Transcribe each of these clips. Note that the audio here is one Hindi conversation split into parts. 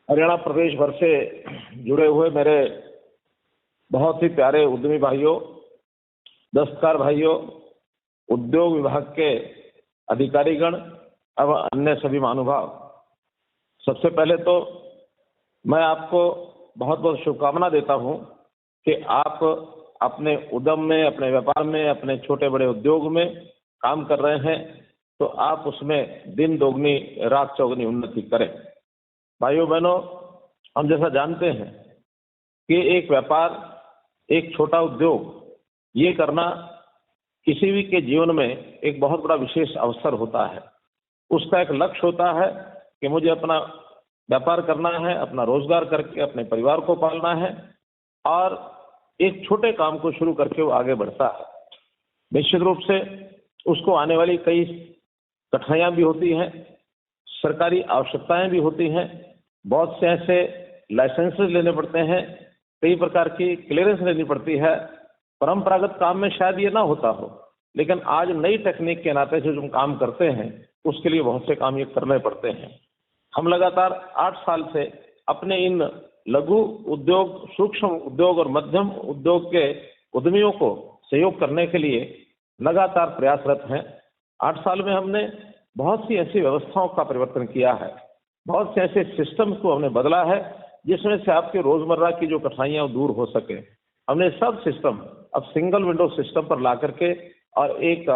हरियाणा प्रदेश भर से जुड़े हुए मेरे बहुत ही प्यारे उद्यमी भाइयों, दस्तकार भाइयों, उद्योग विभाग के अधिकारीगण एवं अन्य सभी महानुभाव, सबसे पहले तो मैं आपको बहुत बहुत शुभकामना देता हूं कि आप अपने उद्यम में, अपने व्यापार में, अपने छोटे बड़े उद्योग में काम कर रहे हैं तो आप उसमें दिन दोगुनी रात चौगुनी उन्नति करें। भाइयों बहनों, हम जैसा जानते हैं कि एक व्यापार, एक छोटा उद्योग ये करना किसी भी के जीवन में एक बहुत बड़ा विशेष अवसर होता है। उसका एक लक्ष्य होता है कि मुझे अपना व्यापार करना है, अपना रोजगार करके अपने परिवार को पालना है और एक छोटे काम को शुरू करके वो आगे बढ़ता है। निश्चित रूप से उसको आने वाली कई कठिनाइयां भी होती हैं, सरकारी आवश्यकताएं भी होती हैं, बहुत से ऐसे लाइसेंसेस लेने पड़ते हैं, कई प्रकार की क्लियरेंस लेनी पड़ती है। परंपरागत काम में शायद ये ना होता हो, लेकिन आज नई टेक्निक के नाते से जो हम काम करते हैं उसके लिए बहुत से काम ये करने पड़ते हैं। हम लगातार 8 साल से अपने इन लघु उद्योग, सूक्ष्म उद्योग और मध्यम उद्योग के उद्यमियों को सहयोग करने के लिए लगातार प्रयासरत हैं। 8 साल में हमने बहुत सी ऐसी व्यवस्थाओं का परिवर्तन किया है, बहुत से ऐसे सिस्टम्स को हमने बदला है जिसमें से आपके रोजमर्रा की जो कठिनाइयां दूर हो सके। हमने सब सिस्टम अब सिंगल विंडो सिस्टम पर ला करके और एक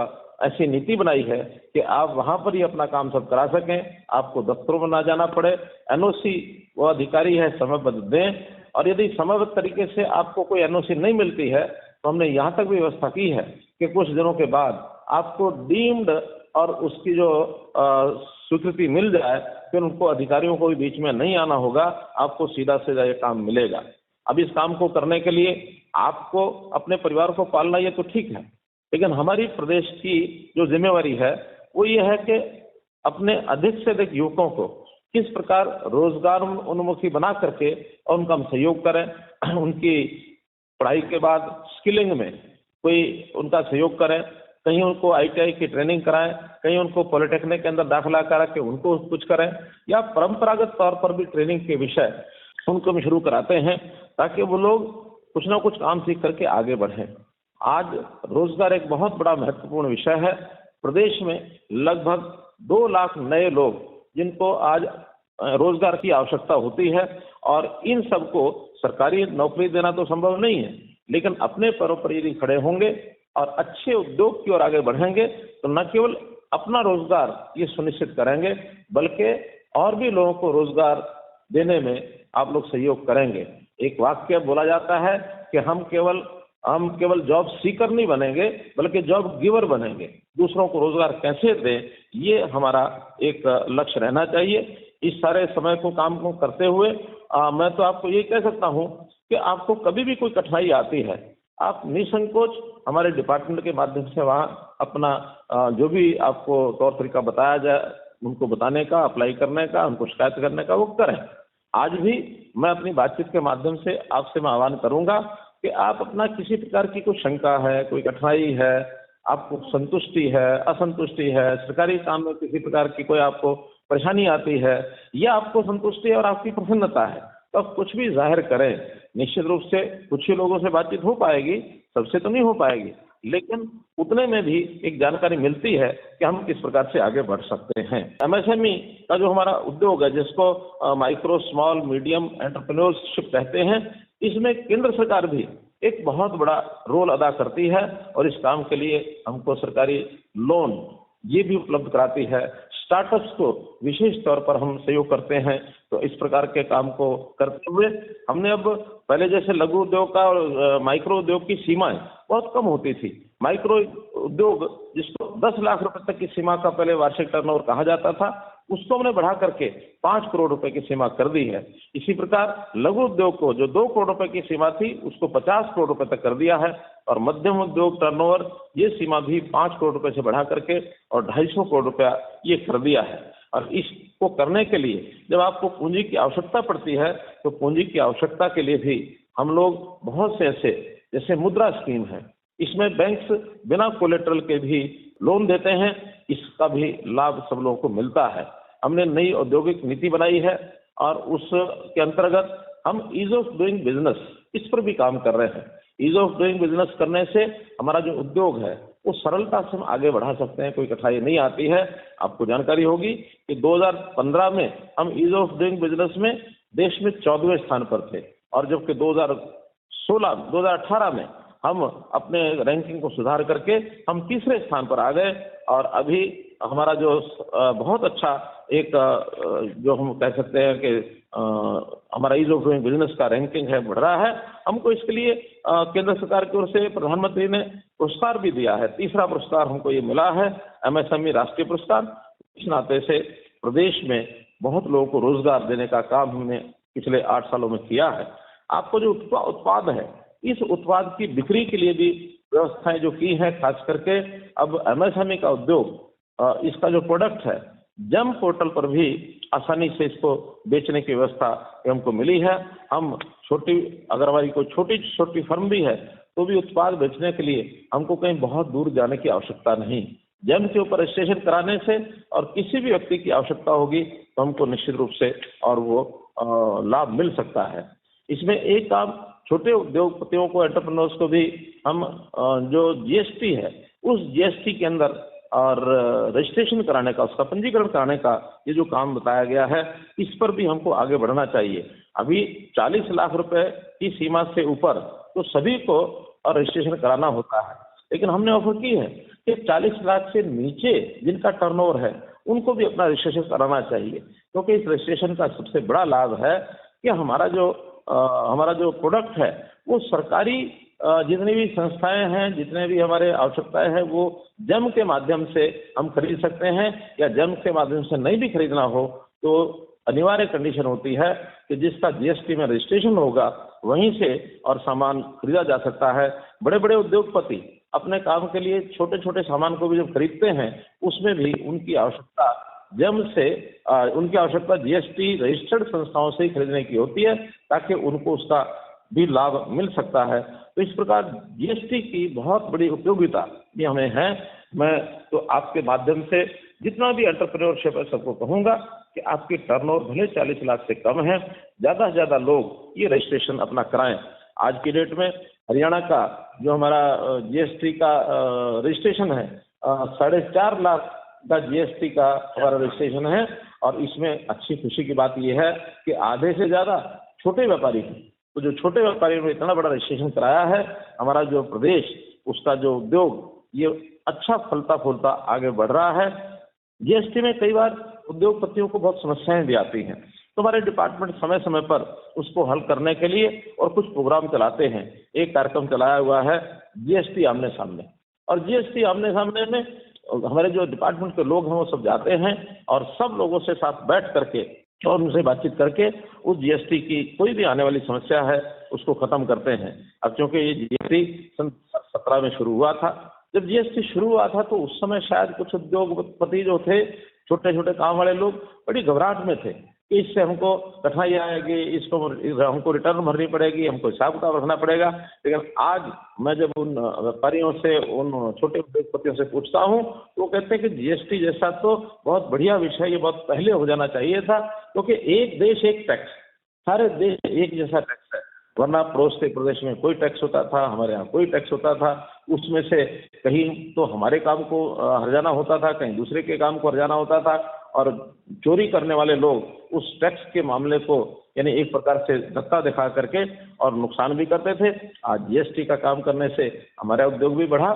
ऐसी नीति बनाई है कि आप वहां पर ही अपना काम सब करा सकें, आपको दफ्तरों में ना जाना पड़े। एनओसी वो अधिकारी है समयबद्ध दें, और यदि समयबद्ध तरीके से आपको कोई एनओसी नहीं मिलती है तो हमने यहाँ तक भी व्यवस्था की है कि कुछ दिनों के बाद आपको डीम्ड और उसकी जो स्वीकृति मिल जाए, फिर उनको अधिकारियों को भी बीच में नहीं आना होगा, आपको सीधा सीधा ये काम मिलेगा। अब इस काम को करने के लिए आपको अपने परिवार को पालना ये तो ठीक है, लेकिन हमारी प्रदेश की जो जिम्मेवारी है वो ये है कि अपने अधिक से अधिक युवकों को किस प्रकार रोजगार उन्मुखी बना करके और उनका हम सहयोग करें। उनकी पढ़ाई के बाद स्किलिंग में कोई उनका सहयोग करें, कहीं उनको आईटीआई की ट्रेनिंग कराएं, कहीं उनको पॉलिटेक्निक के अंदर दाखिला करा के उनको कुछ करें, या परंपरागत तौर पर भी ट्रेनिंग के विषय उनको भी शुरू कराते हैं ताकि वो लोग कुछ ना कुछ काम सीख करके आगे बढ़ें। आज रोजगार एक बहुत बड़ा महत्वपूर्ण विषय है। प्रदेश में लगभग 2 लाख नए लोग जिनको आज रोजगार की आवश्यकता होती है, और इन सबको सरकारी नौकरी देना तो संभव नहीं है, लेकिन अपने पैरों पर यदि खड़े होंगे और अच्छे उद्योग की ओर आगे बढ़ेंगे तो न केवल अपना रोजगार ये सुनिश्चित करेंगे बल्कि और भी लोगों को रोजगार देने में आप लोग सहयोग करेंगे। एक वाक्य बोला जाता है कि हम केवल जॉब सीकर नहीं बनेंगे बल्कि जॉब गिवर बनेंगे। दूसरों को रोजगार कैसे दें, ये हमारा एक लक्ष्य रहना चाहिए। इस सारे समय को काम को करते हुए मैं तो आपको ये कह सकता हूं कि आपको कभी भी कोई कठिनाई आती है, आप निसंकोच हमारे डिपार्टमेंट के माध्यम से वहाँ अपना जो भी आपको तौर तरीका बताया जाए उनको बताने का, अप्लाई करने का, उनको शिकायत करने का वो करें। आज भी मैं अपनी बातचीत के माध्यम से आपसे मैं आह्वान करूंगा कि आप अपना किसी प्रकार की कोई शंका है, कोई कठिनाई है, आपको संतुष्टि है, असंतुष्टि है, सरकारी काम में किसी प्रकार की कोई आपको परेशानी आती है या आपको संतुष्टि है और आपकी प्रसन्नता है, तो आप कुछ भी जाहिर करें। निश्चित रूप से कुछ ही लोगों से बातचीत हो पाएगी, सबसे तो नहीं हो पाएगी, लेकिन उतने में भी एक जानकारी मिलती है कि हम किस प्रकार से आगे बढ़ सकते हैं। एमएसएमई का जो हमारा उद्योग है, जिसको माइक्रो स्मॉल मीडियम एंटरप्रेन्योरशिप कहते हैं, इसमें केंद्र सरकार भी एक बहुत बड़ा रोल अदा करती है और इस काम के लिए हमको सरकारी लोन ये भी उपलब्ध कराती है। स्टार्टअप्स को विशेष तौर पर हम सहयोग करते हैं। तो इस प्रकार के काम को करते हुए हमने अब पहले जैसे लघु उद्योग का और माइक्रो उद्योग की सीमाएं बहुत कम होती थी। माइक्रो उद्योग जिसको 10 लाख रुपए तक की सीमा का पहले वार्षिक टर्नओवर कहा जाता था, उसको हमने बढ़ा करके 5 करोड़ रुपए की सीमा कर दी है। इसी प्रकार लघु उद्योग को जो 2 करोड़ रुपए की सीमा थी उसको 50 करोड़ रुपए तक कर दिया है, और मध्यम उद्योग टर्नओवर ये सीमा भी 5 करोड़ रुपए से बढ़ा करके और 250 करोड़ रुपया ये कर दिया है। और इसको करने के लिए जब आपको पूंजी की आवश्यकता पड़ती है तो पूंजी की आवश्यकता के लिए भी हम लोग बहुत से ऐसे जैसे मुद्रा स्कीम है, इसमें बैंक्स बिना कोलेटरल के भी लोन देते हैं, इसका भी लाभ सब लोगों को मिलता है। हमने नई औद्योगिक नीति बनाई है और उसके अंतर्गत हम ईज ऑफ डूइंग बिजनेस इस पर भी काम कर रहे हैं। ईज ऑफ डूइंग बिजनेस करने से हमारा जो उद्योग है वो सरलता से हम आगे बढ़ा सकते हैं, कोई कठिनाई नहीं आती है। आपको जानकारी होगी कि 2015 में हम ईज ऑफ डूइंग बिजनेस में देश में 14वें स्थान पर थे, और जबकि 2018 में हम अपने रैंकिंग को सुधार करके हम तीसरे स्थान पर आ गए। और अभी हमारा जो बहुत अच्छा एक जो हम कह सकते हैं कि हमारा ईज ऑफ डूइंग बिजनेस का रैंकिंग है बढ़ रहा है। हमको इसके लिए केंद्र सरकार की ओर से प्रधानमंत्री ने पुरस्कार भी दिया है। तीसरा पुरस्कार हमको ये मिला है, एमएसएमई राष्ट्रीय पुरस्कार। इस नाते से प्रदेश में बहुत लोगों को रोजगार देने का काम हमने पिछले 8 सालों में किया है। आपको जो उत्पाद है, इस उत्पाद की बिक्री के लिए भी व्यवस्थाएं जो की हैं, खास करके अब एमएसएमई का उद्योग इसका जो प्रोडक्ट है जम पोर्टल पर भी आसानी से इसको बेचने की व्यवस्था हमको मिली है। हम अगर हमारी कोई छोटी छोटी फर्म भी है तो भी उत्पाद बेचने के लिए हमको कहीं बहुत दूर जाने की आवश्यकता नहीं। जम के ऊपर रजिस्ट्रेशन कराने से और किसी भी व्यक्ति की आवश्यकता होगी तो हमको निश्चित रूप से और वो लाभ मिल सकता है। इसमें एक काम छोटे उद्योगपतियों को, एंटरप्रेन्योर्स को भी हम जो जीएसटी है उस जीएसटी के अंदर और रजिस्ट्रेशन कराने का, उसका पंजीकरण कराने का ये जो काम बताया गया है, इस पर भी हमको आगे बढ़ना चाहिए। अभी 40 लाख रुपए की सीमा से ऊपर तो सभी को रजिस्ट्रेशन कराना होता है, लेकिन हमने ऑफर की है कि 40 लाख से नीचे जिनका टर्नओवर है उनको भी अपना रजिस्ट्रेशन कराना चाहिए, क्योंकि इस रजिस्ट्रेशन का सबसे बड़ा लाभ है कि हमारा जो प्रोडक्ट है वो सरकारी जितनी भी संस्थाएं हैं, जितने भी हमारे आवश्यकताएं हैं, वो जम के माध्यम से हम खरीद सकते हैं। या जम के माध्यम से नहीं भी खरीदना हो तो अनिवार्य कंडीशन होती है कि जिसका जीएसटी में रजिस्ट्रेशन होगा वहीं से और सामान खरीदा जा सकता है। बड़े बड़े उद्योगपति अपने काम के लिए छोटे छोटे सामान को भी जब खरीदते हैं उसमें भी उनकी आवश्यकता जीएसटी रजिस्टर्ड संस्थाओं से ही खरीदने की होती है, ताकि उनको उसका भी लाभ मिल सकता है। तो इस प्रकार जीएसटी की बहुत बड़ी उपयोगिता भी हमें है। मैं तो आपके माध्यम से जितना भी एंटरप्रेन्योरशिप है सबको कहूंगा कि आपकी टर्नओवर भले 40 लाख से कम है, ज्यादा से ज्यादा लोग ये रजिस्ट्रेशन अपना कराएं। आज की डेट में हरियाणा का जो हमारा जीएसटी का रजिस्ट्रेशन है 4.5 लाख का जीएसटी का हमारा रजिस्ट्रेशन है, और इसमें अच्छी खुशी की बात यह है कि आधे से ज्यादा छोटे व्यापारी हैं। तो जो छोटे व्यापारियों ने इतना बड़ा रजिस्ट्रेशन कराया है, हमारा जो प्रदेश उसका जो उद्योग ये अच्छा फलता फूलता आगे बढ़ रहा है। जीएसटी में कई बार उद्योगपतियों को बहुत समस्याएं भी आती हैं, तो हमारे डिपार्टमेंट समय समय पर उसको हल करने के लिए और कुछ प्रोग्राम चलाते हैं। एक कार्यक्रम चलाया हुआ है जीएसटी आमने सामने, और जीएसटी आमने सामने में हमारे जो डिपार्टमेंट के लोग हैं वो सब जाते हैं और सब लोगों से साथ बैठ करके और उनसे बातचीत करके उस जीएसटी की कोई भी आने वाली समस्या है उसको खत्म करते हैं। अब क्योंकि ये जीएसटी सन 17 में शुरू हुआ था, जब जीएसटी शुरू हुआ था तो उस समय शायद कुछ उद्योगपति जो थे, छोटे छोटे काम वाले लोग, बड़ी घबराहट में थे कि इससे हमको कठिनाई आएगी, इसको हमको रिटर्न भरनी पड़ेगी, हमको हिसाब किताब रखना पड़ेगा। लेकिन आज मैं जब उन व्यापारियों से, उन छोटे उद्योगपतियों से पूछता हूँ तो वो कहते हैं कि जीएसटी जैसा तो बहुत बढ़िया विषय ये बहुत पहले हो जाना चाहिए था, क्योंकि एक देश एक टैक्स, सारे देश एक जैसा टैक्स है। वरना पड़ोस के प्रदेश में कोई टैक्स होता था, हमारे यहाँ कोई टैक्स होता था, उसमें से कहीं तो हमारे काम को हर्जाना होता था, कहीं दूसरे के काम को हर्जाना होता था, और चोरी करने वाले लोग उस टैक्स के मामले को यानी एक प्रकार से धक्का दिखा करके और नुकसान भी करते थे। आज जीएसटी का काम करने से हमारा उद्योग भी बढ़ा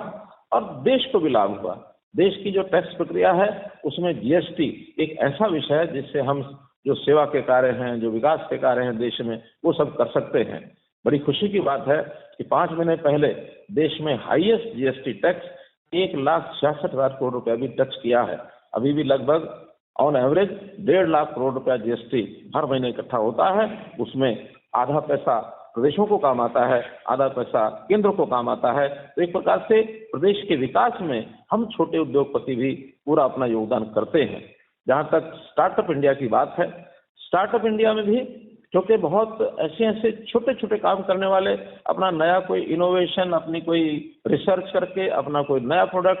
और देश को भी लाभ हुआ। देश की जो टैक्स प्रक्रिया है उसमें जीएसटी एक ऐसा विषय है जिससे हम जो सेवा के कार्य हैं, जो विकास के कार्य हैं देश में, वो सब कर सकते हैं। बड़ी खुशी की बात है कि 5 महीने पहले देश में हाईएस्ट जीएसटी टैक्स 1,66,000 करोड़ रुपया भी टच किया है। अभी भी लगभग ऑन एवरेज 1.5 लाख करोड़ रुपया जीएसटी हर महीने इकट्ठा होता है। उसमें आधा पैसा प्रदेशों को काम आता है, आधा पैसा केंद्र को काम आता है। तो एक प्रकार से प्रदेश के विकास में हम छोटे उद्योगपति भी पूरा अपना योगदान करते हैं। जहाँ तक स्टार्टअप इंडिया की बात है, स्टार्टअप इंडिया में भी क्योंकि बहुत ऐसे छोटे छोटे काम करने वाले अपना नया कोई इनोवेशन, अपनी कोई रिसर्च करके अपना कोई नया प्रोडक्ट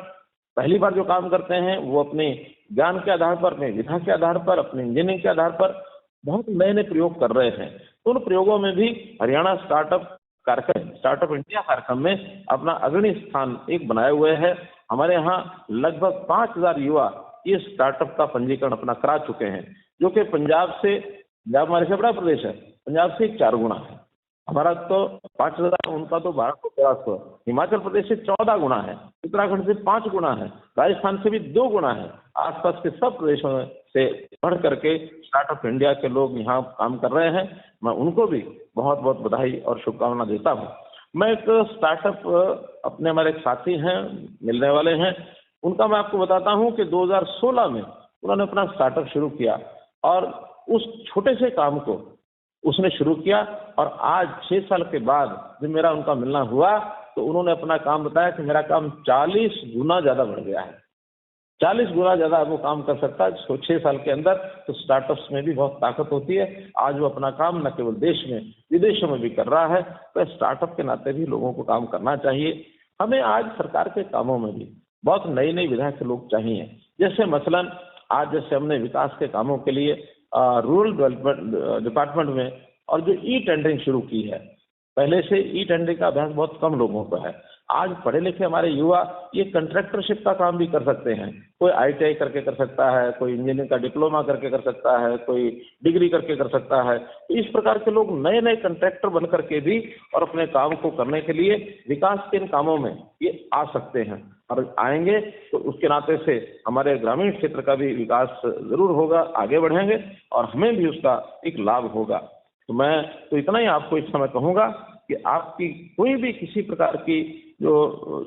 पहली बार जो काम करते हैं वो अपने ज्ञान के आधार पर, अपने विधा के आधार पर, अपने इंजीनियरिंग के आधार पर बहुत नए नए प्रयोग कर रहे हैं। तो उन प्रयोगों में भी हरियाणा स्टार्टअप इंडिया कार्यक्रम में अपना अग्रणी स्थान एक बनाए हुए है। हमारे यहाँ लगभग 5,000 युवा ये स्टार्टअप का पंजीकरण अपना करा चुके हैं, जो कि पंजाब हमारे से बड़ा प्रदेश है, पंजाब से 4 गुना है। हमारा तो 5,000, उनका तो 12,500। हिमाचल प्रदेश से 14 गुना है, उत्तराखंड से 5 गुना है, राजस्थान से भी 2 गुना है। आसपास के सब प्रदेशों से बढ़ करके स्टार्टअप इंडिया के लोग यहाँ काम कर रहे हैं। मैं उनको भी बहुत बहुत बधाई और शुभकामना देता हूँ। मैं एक स्टार्टअप अपने हमारे एक साथी हैं, मिलने वाले हैं, उनका मैं आपको बताता हूँ कि 2016 में उन्होंने अपना स्टार्टअप शुरू किया और उस छोटे से काम को उसने शुरू किया और आज 6 साल के बाद जब मेरा उनका मिलना हुआ तो उन्होंने अपना काम बताया कि मेरा काम 40 गुना ज्यादा बढ़ गया है। 40 गुना ज्यादा वो काम कर सकता है 6 साल के अंदर। तो स्टार्टअप्स में भी बहुत ताकत होती है। आज वो अपना काम न केवल देश में, विदेशों में भी कर रहा है। तो स्टार्टअप के नाते भी लोगों को काम करना चाहिए। हमें आज सरकार के कामों में भी बहुत नई नई विधा के लोग चाहिए। जैसे मसलन आज जैसे हमने विकास के कामों के लिए रूरल डेवलपमेंट डिपार्टमेंट में और जो ई टेंडरिंग शुरू की है। पहले से ई टेंडरिंग का अभ्यास बहुत कम लोगों को है। आज पढ़े लिखे हमारे युवा ये कंट्रैक्टरशिप का काम भी कर सकते हैं। कोई आईटीआई करके कर सकता है, कोई इंजीनियरिंग का डिप्लोमा करके कर सकता है, कोई डिग्री करके कर सकता है। तो इस प्रकार के लोग नए नए कंट्रैक्टर बन करके भी और अपने काम को करने के लिए विकास के इन कामों में ये आ सकते हैं। और आएंगे तो उसके नाते से हमारे ग्रामीण क्षेत्र का भी विकास जरूर होगा, आगे बढ़ेंगे और हमें भी उसका एक लाभ होगा। तो मैं तो इतना ही आपको इस समय कहूँगा कि आपकी कोई भी किसी प्रकार की जो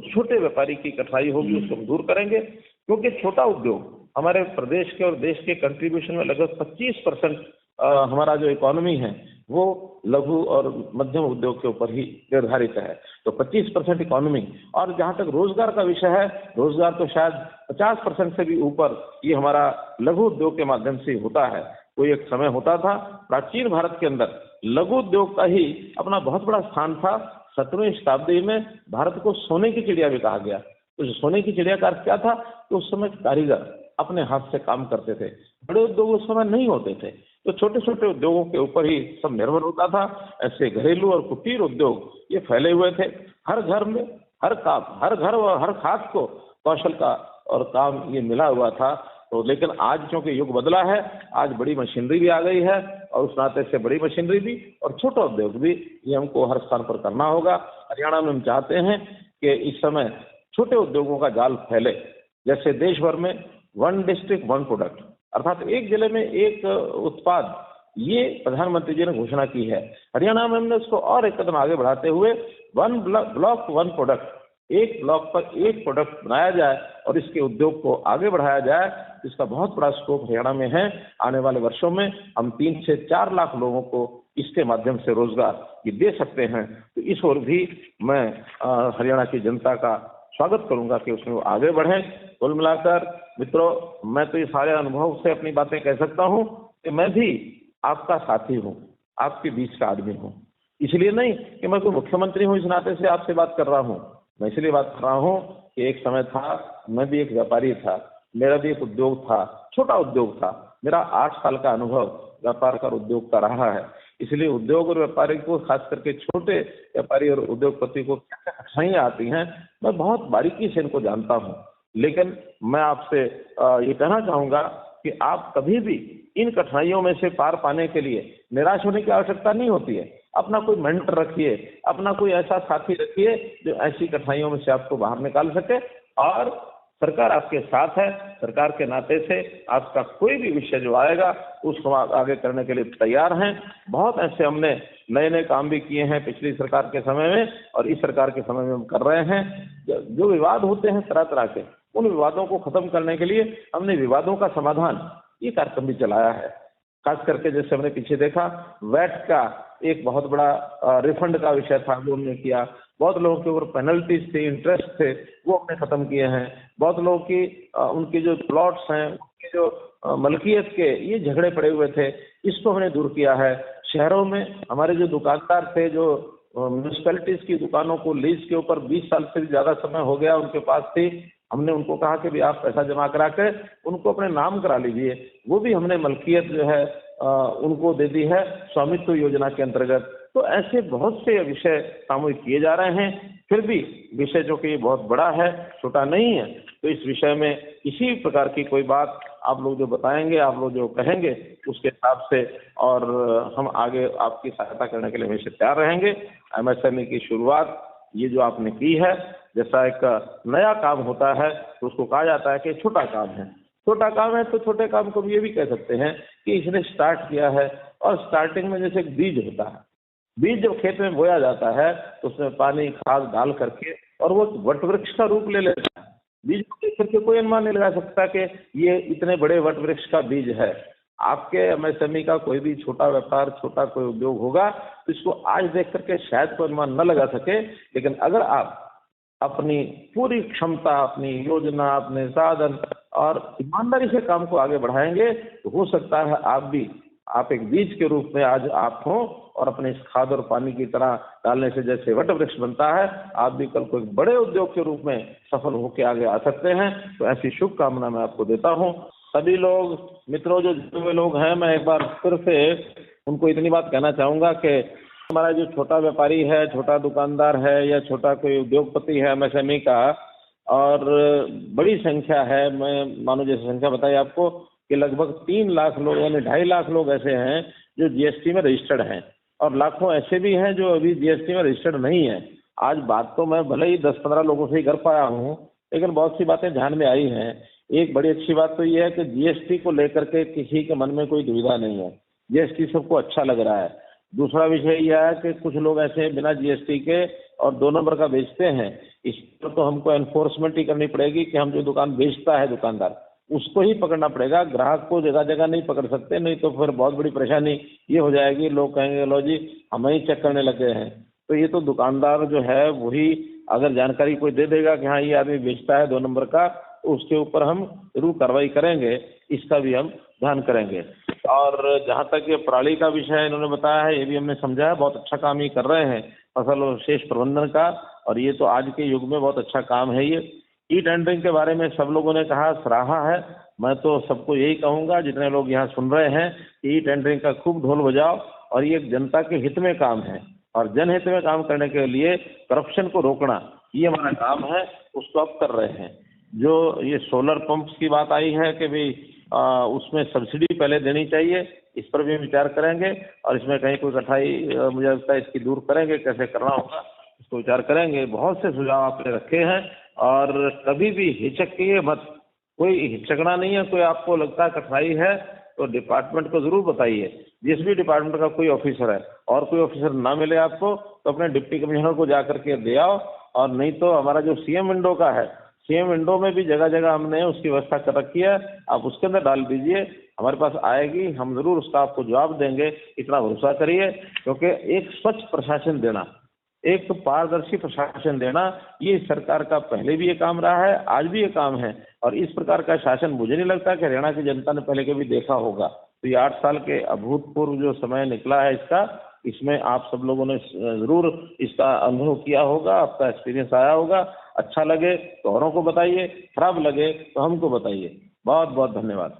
छोटे व्यापारी की कठिनाई होगी उसको हम दूर करेंगे, क्योंकि छोटा उद्योग हमारे प्रदेश के और देश के कंट्रीब्यूशन में लगभग 25% हमारा जो इकोनॉमी है वो लघु और मध्यम उद्योग के ऊपर ही निर्धारित है। तो 25% इकोनॉमी, और जहाँ तक रोजगार का विषय है, रोजगार तो शायद 50% से भी ऊपर ये हमारा लघु उद्योग के माध्यम से होता है। कोई एक समय होता था प्राचीन भारत के अंदर लघु उद्योग का ही अपना बहुत बड़ा स्थान था। 17वीं शताब्दी में भारत को सोने की चिड़िया भी कहा गया। तो सोने की चिड़िया का अर्थ क्या था? तो उस समय कारीगर अपने हाथ से काम करते थे। बड़े उद्योग उस समय नहीं होते थे, तो छोटे छोटे उद्योगों के ऊपर ही सब निर्भर होता था। ऐसे घरेलू और कुटीर उद्योग ये फैले हुए थे। हर घर में हर काम, हर घर और हर खास को कौशल का और काम ये मिला हुआ था। तो लेकिन आज क्योंकि युग बदला है, आज बड़ी मशीनरी भी आ गई है और उस नाते से बड़ी मशीनरी भी और छोटा उद्योग भी ये हमको हर स्थान पर करना होगा। हरियाणा में हम चाहते हैं कि इस समय छोटे उद्योगों का जाल फैले। जैसे देश भर में 1 डिस्ट्रिक्ट 1 प्रोडक्ट, अर्थात एक जिले में एक उत्पाद, ये प्रधानमंत्री जी ने घोषणा की है। हरियाणा में हमने उसको और एक कदम आगे बढ़ाते हुए 1 ब्लॉक 1 प्रोडक्ट, एक ब्लॉक पर एक प्रोडक्ट बनाया जाए और इसके उद्योग को आगे बढ़ाया जाए। इसका बहुत बड़ा स्कोप हरियाणा में है। आने वाले वर्षों में हम 3 से 4 लाख लोगों को इसके माध्यम से रोजगार ये दे सकते हैं। तो इस ओर भी मैं हरियाणा की जनता का स्वागत करूंगा कि उसमें वो आगे बढ़ें। कुल मिलाकर मित्रों, मैं तो ये सारे अनुभव से अपनी बातें कह सकता हूँ कि मैं भी आपका साथी हूँ, आपके बीच का आदमी हूँ। इसलिए नहीं कि मैं कोई मुख्यमंत्री हूँ इस नाते से आपसे बात कर रहा हूँ। मैं इसलिए बात कर रहा हूँ कि एक समय था, मैं भी एक व्यापारी था, मेरा भी एक उद्योग था, छोटा उद्योग था। मेरा 8 साल का अनुभव व्यापार का और उद्योग का रहा है। इसलिए उद्योग और व्यापारी को, खास करके छोटे व्यापारी और उद्योगपति को क्या क्या कठिनाइयाँ आती हैं, मैं बहुत बारीकी से इनको जानता हूँ। लेकिन मैं आपसे ये कहना चाहूँगा कि आप कभी भी इन कठिनाइयों में से पार पाने के लिए निराश होने की आवश्यकता नहीं होती है। अपना कोई मेंटर रखिए, अपना कोई ऐसा साथी रखिए जो ऐसी कठिनाइयों में से आपको बाहर निकाल सके। और सरकार आपके साथ है। सरकार के नाते से आपका कोई भी विषय जो आएगा उसको आगे करने के लिए तैयार हैं। बहुत ऐसे हमने नए नए काम भी किए हैं पिछली सरकार के समय में और इस सरकार के समय में हम कर रहे हैं। जो विवाद होते हैं तरह तरह के, उन विवादों को खत्म करने के लिए हमने विवादों का समाधान ये कार्यक्रम भी चलाया है। खास करके जैसे हमने पीछे देखा, वैट का एक बहुत बड़ा रिफंड का विषय था, वो हमने किया। बहुत लोगों के ऊपर पेनल्टीज थे, इंटरेस्ट थे, वो हमने खत्म किए हैं। बहुत लोगों की उनके जो प्लॉट्स हैं, उनकी जो मलकियत के ये झगड़े पड़े हुए थे, इसको हमने दूर किया है। शहरों में हमारे जो दुकानदार थे, जो म्यूनिसिपैलिटीज की दुकानों को लीज के ऊपर 20 साल से भी ज्यादा समय हो गया उनके पास थी, हमने उनको कहा कि भी आप पैसा जमा करा के उनको अपने नाम करा लीजिए। वो भी हमने मलकियत जो है उनको दे दी है स्वामित्व योजना के अंतर्गत। तो ऐसे बहुत से विषय सामूहिक किए जा रहे हैं। फिर भी विषय जो कि बहुत बड़ा है, छोटा नहीं है, तो इस विषय में किसी प्रकार की कोई बात आप लोग जो बताएंगे, आप लोग जो कहेंगे, उसके हिसाब से और हम आगे आपकी सहायता करने के लिए हमेशा तैयार रहेंगे। एमएसएमई की शुरुआत ये जो आपने की है, जैसा एक नया काम होता है तो उसको कहा जाता है कि छोटा काम है। छोटा काम है तो छोटे काम को भी ये भी कह सकते हैं कि इसने स्टार्ट किया है। और स्टार्टिंग में जैसे एक बीज होता है, बीज जब खेत में बोया जाता है तो उसमें पानी खाद डाल करके और वो वट वृक्ष का रूप ले लेता है। बीज को देख करके कोई अनुमान नहीं लगा सकता कि ये इतने बड़े वट वृक्ष का बीज है। आपके एमएसएमई का कोई भी छोटा व्यापार, छोटा कोई उद्योग होगा तो इसको आज देख करके शायद कोई अनुमान न लगा सके, लेकिन अगर आप अपनी पूरी क्षमता, अपनी योजना, अपने साधन और ईमानदारी से काम को आगे बढ़ाएंगे तो हो सकता है आप एक बीज के रूप में आज आप हो और अपने इस खाद और पानी की तरह डालने से जैसे वट वृक्ष बनता है, आप भी कल को एक बड़े उद्योग के रूप में सफल होकर आगे आ सकते हैं। तो ऐसी शुभकामना मैं आपको देता हूँ। सभी लोग मित्रों जो जुड़े हुए लोग हैं, मैं एक बार फिर से उनको इतनी बात कहना चाहूँगा कि हमारा जो छोटा व्यापारी है, छोटा दुकानदार है या छोटा कोई उद्योगपति है एमएसएमई का, और बड़ी संख्या है, मैं मानो जैसे संख्या बताई आपको कि लगभग 3 लाख लोग यानी 2.5 लाख लोग ऐसे हैं जो जीएसटी में रजिस्टर्ड हैं और लाखों ऐसे भी हैं जो अभी जीएसटी में रजिस्टर्ड नहीं है। आज बात तो मैं भले ही 10-15 लोगों से ही कर पाया हूँ, लेकिन बहुत सी बातें ध्यान में आई हैं। एक बड़ी अच्छी बात तो ये है कि जीएसटी को लेकर के किसी के मन में कोई दुविधा नहीं है, जीएसटी सबको अच्छा लग रहा है। दूसरा विषय यह है कि कुछ लोग ऐसे बिना जीएसटी के और 2 नंबर का बेचते हैं। इस पर तो हमको एनफोर्समेंट ही करनी पड़ेगी कि हम जो दुकान बेचता है दुकानदार उसको ही पकड़ना पड़ेगा, ग्राहक को जगह जगह नहीं पकड़ सकते, नहीं तो फिर बहुत बड़ी परेशानी ये हो जाएगी। लोग कहेंगे लो जी हम ही चेक करने लगे हैं। तो ये तो दुकानदार जो है वही अगर जानकारी कोई दे देगा कि हाँ ये आदमी बेचता है 2 नंबर का, तो उसके ऊपर हम जरूर कार्रवाई करेंगे, इसका भी हम ध्यान करेंगे। और जहाँ तक ये पराली का विषय इन्होंने बताया है, ये भी हमने समझा है, बहुत अच्छा काम ये कर रहे हैं फसल और शेष प्रबंधन का, और ये तो आज के युग में बहुत अच्छा काम है। ये ई टेंडरिंग के बारे में सब लोगों ने कहा, सराहा है। मैं तो सबको यही कहूँगा जितने लोग यहाँ सुन रहे हैं कि ई टेंडरिंग का खूब ढोल बजाओ, और ये जनता के हित में काम है और जनहित में काम करने के लिए करप्शन को रोकना ये हमारा काम है, उसको आप कर रहे हैं। जो ये सोलर पंप्स की बात आई है कि भाई उसमें सब्सिडी पहले देनी चाहिए, इस पर भी विचार करेंगे और इसमें कहीं कोई कठिनाई मुझे लगता है इसकी दूर करेंगे, कैसे करना होगा इसको विचार करेंगे। बहुत से सुझाव आपने रखे हैं और कभी भी हिचकिए मत, कोई हिचकना नहीं है। कोई आपको लगता है कठिनाई है तो डिपार्टमेंट को जरूर बताइए, जिस भी डिपार्टमेंट का कोई ऑफिसर है, और कोई ऑफिसर ना मिले आपको तो अपने डिप्टी कमिश्नर को जा करके दे आओ, और नहीं तो हमारा जो सीएम विंडो का है, सीएम विंडो में भी जगह जगह हमने उसकी व्यवस्था कर रखी है, आप उसके अंदर डाल दीजिए, हमारे पास आएगी, हम जरूर उसका आपको जवाब देंगे, इतना भरोसा करिए। क्योंकि एक स्वच्छ प्रशासन देना, एक पारदर्शी प्रशासन देना, ये सरकार का पहले भी ये काम रहा है, आज भी ये काम है। और इस प्रकार का शासन मुझे नहीं लगता कि हरियाणा की जनता ने पहले कभी देखा होगा। तो ये 8 साल के अभूतपूर्व जो समय निकला है इसका, इसमें आप सब लोगों ने जरूर इसका अनुभव किया होगा, आपका एक्सपीरियंस आया होगा। अच्छा लगे तो औरों को बताइए, खराब लगे तो हमको बताइए। बहुत बहुत धन्यवाद।